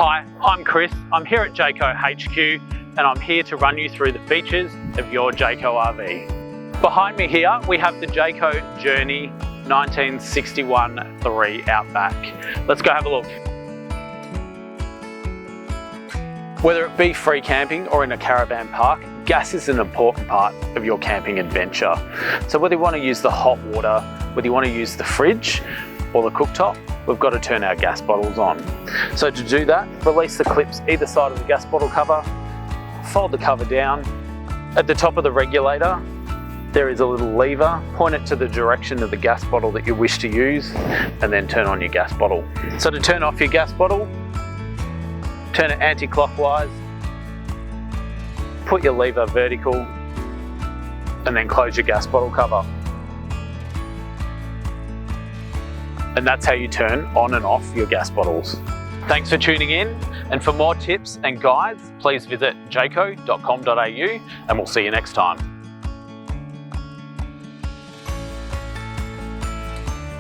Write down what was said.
Hi, I'm Chris. I'm here at Jayco HQ and I'm here to run you through the features of your Jayco RV. Behind me here we have the Jayco Journey 1961-3 Outback. Let's go have a look. Whether it be free camping or in a caravan park, gas is an important part of your camping adventure. So whether you want to use the hot water, whether you want to use the fridge or the cooktop, we've got to turn our gas bottles on. So to do that, release the clips either side of the gas bottle cover, fold the cover down. At the top of the regulator, there is a little lever. Point it to the direction of the gas bottle that you wish to use and then turn on your gas bottle. So to turn off your gas bottle, turn it anti-clockwise, put your lever vertical and then close your gas bottle cover. And that's how you turn on and off your gas bottles. Thanks for tuning in, and for more tips and guides, please visit jayco.com.au and we'll see you next time.